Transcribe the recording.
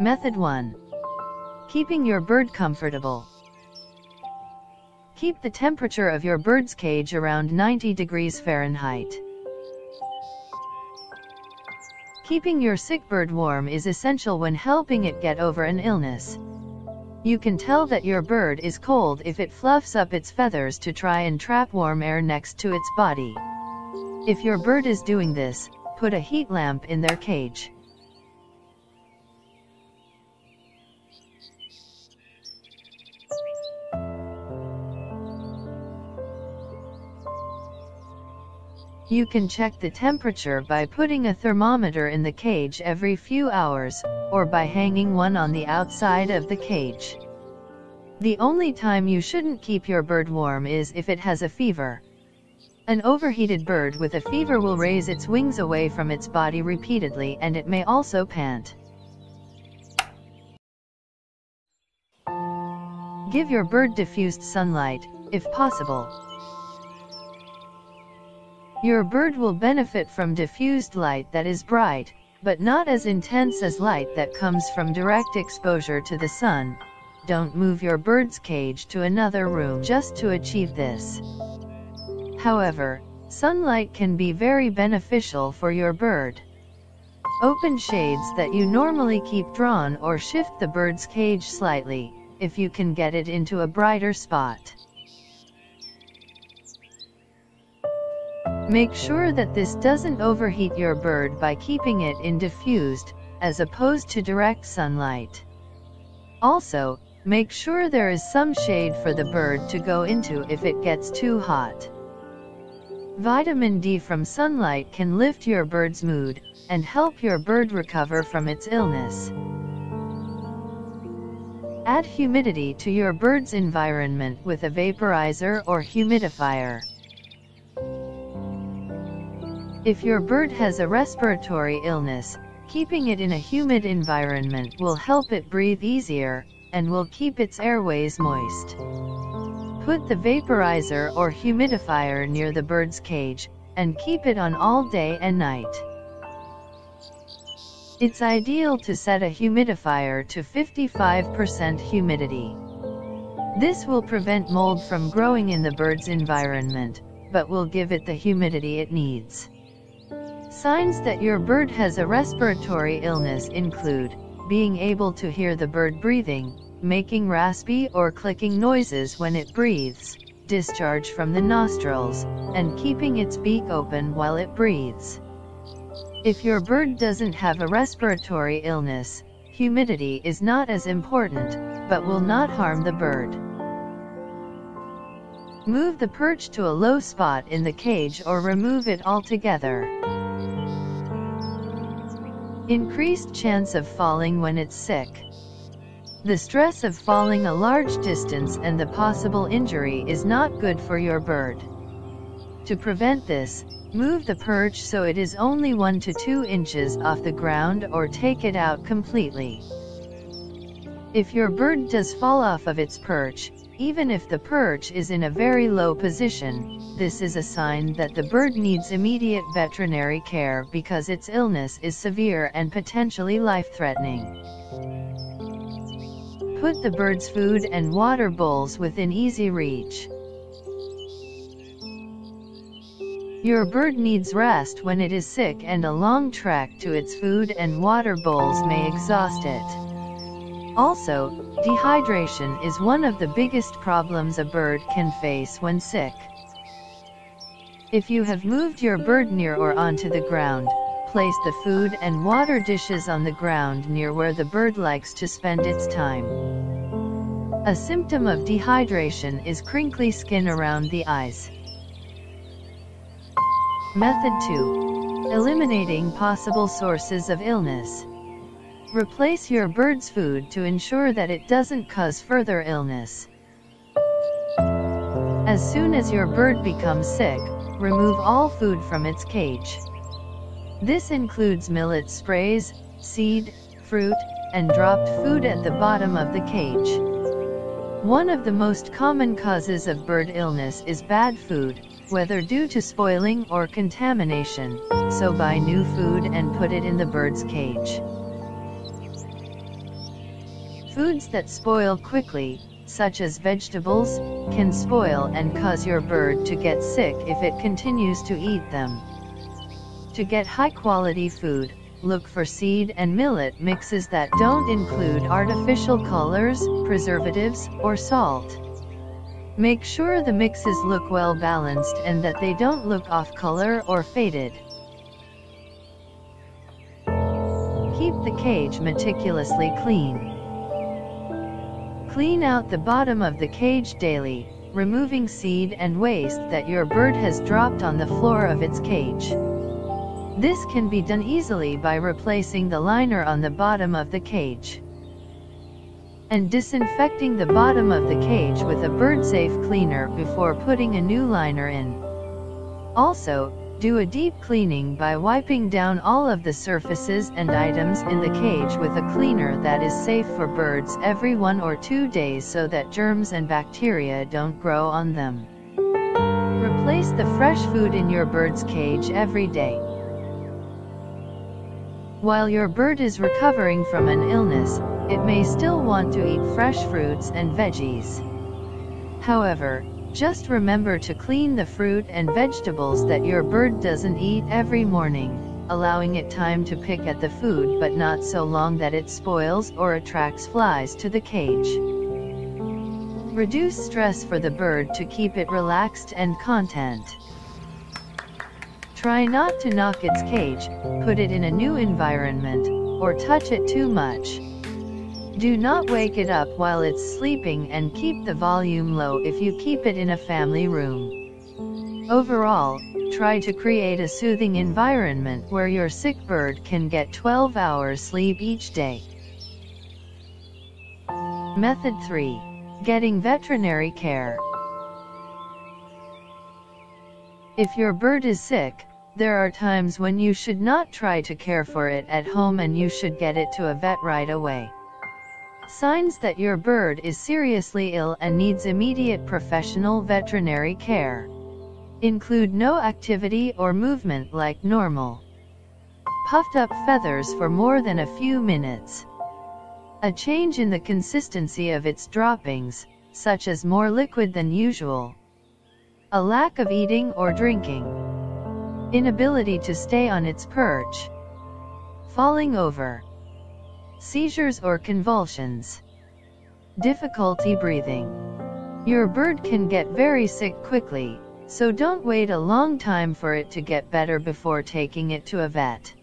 Method 1. Keeping your bird comfortable. Keep the temperature of your bird's cage around 90 degrees Fahrenheit. Keeping your sick bird warm is essential when helping it get over an illness. You can tell that your bird is cold if it fluffs up its feathers to try and trap warm air next to its body. If your bird is doing this, put a heat lamp in their cage. You can check the temperature by putting a thermometer in the cage every few hours, or by hanging one on the outside of the cage. The only time you shouldn't keep your bird warm is if it has a fever. An overheated bird with a fever will raise its wings away from its body repeatedly, and it may also pant. Give your bird diffused sunlight, if possible. Your bird will benefit from diffused light that is bright, but not as intense as light that comes from direct exposure to the sun. Don't move your bird's cage to another room just to achieve this. However, sunlight can be very beneficial for your bird. Open shades that you normally keep drawn or shift the bird's cage slightly, if you can get it into a brighter spot. Make sure that this doesn't overheat your bird by keeping it in diffused, as opposed to direct sunlight. Also, make sure there is some shade for the bird to go into if it gets too hot. Vitamin D from sunlight can lift your bird's mood, and help your bird recover from its illness. Add humidity to your bird's environment with a vaporizer or humidifier. If your bird has a respiratory illness, keeping it in a humid environment will help it breathe easier, and will keep its airways moist. Put the vaporizer or humidifier near the bird's cage, and keep it on all day and night. It's ideal to set a humidifier to 55% humidity. This will prevent mold from growing in the bird's environment, but will give it the humidity it needs. Signs that your bird has a respiratory illness include being able to hear the bird breathing, making raspy or clicking noises when it breathes, discharge from the nostrils, and keeping its beak open while it breathes. If your bird doesn't have a respiratory illness, humidity is not as important, but will not harm the bird. Move the perch to a low spot in the cage or remove it altogether. Increased chance of falling when it's sick. The stress of falling a large distance and the possible injury is not good for your bird. To prevent this, move the perch so it is only 1 to 2 inches off the ground or take it out completely. If your bird does fall off of its perch, even if the perch is in a very low position, this is a sign that the bird needs immediate veterinary care because its illness is severe and potentially life-threatening. Put the bird's food and water bowls within easy reach. Your bird needs rest when it is sick, and a long trek to its food and water bowls may exhaust it. Also, dehydration is one of the biggest problems a bird can face when sick. If you have moved your bird near or onto the ground, place the food and water dishes on the ground near where the bird likes to spend its time. A symptom of dehydration is crinkly skin around the eyes. Method 2. Eliminating possible sources of illness. Replace your bird's food to ensure that it doesn't cause further illness. As soon as your bird becomes sick, remove all food from its cage. This includes millet sprays, seed, fruit, and dropped food at the bottom of the cage. One of the most common causes of bird illness is bad food, whether due to spoiling or contamination, so buy new food and put it in the bird's cage. Foods that spoil quickly, such as vegetables, can spoil and cause your bird to get sick if it continues to eat them. To get high-quality food, look for seed and millet mixes that don't include artificial colors, preservatives, or salt. Make sure the mixes look well balanced and that they don't look off color or faded. Keep the cage meticulously clean. Clean out the bottom of the cage daily, removing seed and waste that your bird has dropped on the floor of its cage. This can be done easily by replacing the liner on the bottom of the cage and disinfecting the bottom of the cage with a bird-safe cleaner before putting a new liner in. Also, do a deep cleaning by wiping down all of the surfaces and items in the cage with a cleaner that is safe for birds every 1 or 2 days so that germs and bacteria don't grow on them. Replace the fresh food in your bird's cage every day. While your bird is recovering from an illness, it may still want to eat fresh fruits and veggies. However, just remember to clean the fruit and vegetables that your bird doesn't eat every morning, allowing it time to pick at the food but not so long that it spoils or attracts flies to the cage. Reduce stress for the bird to keep it relaxed and content. Try not to knock its cage, put it in a new environment, or touch it too much. Do not wake it up while it's sleeping and keep the volume low if you keep it in a family room. Overall, try to create a soothing environment where your sick bird can get 12 hours sleep each day. Method 3. Getting veterinary care. If your bird is sick, there are times when you should not try to care for it at home and you should get it to a vet right away. Signs that your bird is seriously ill and needs immediate professional veterinary care include no activity or movement like normal, puffed up feathers for more than a few minutes, a change in the consistency of its droppings, such as more liquid than usual, a lack of eating or drinking, inability to stay on its perch, falling over, seizures or convulsions, difficulty breathing. Your bird can get very sick quickly, so don't wait a long time for it to get better before taking it to a vet.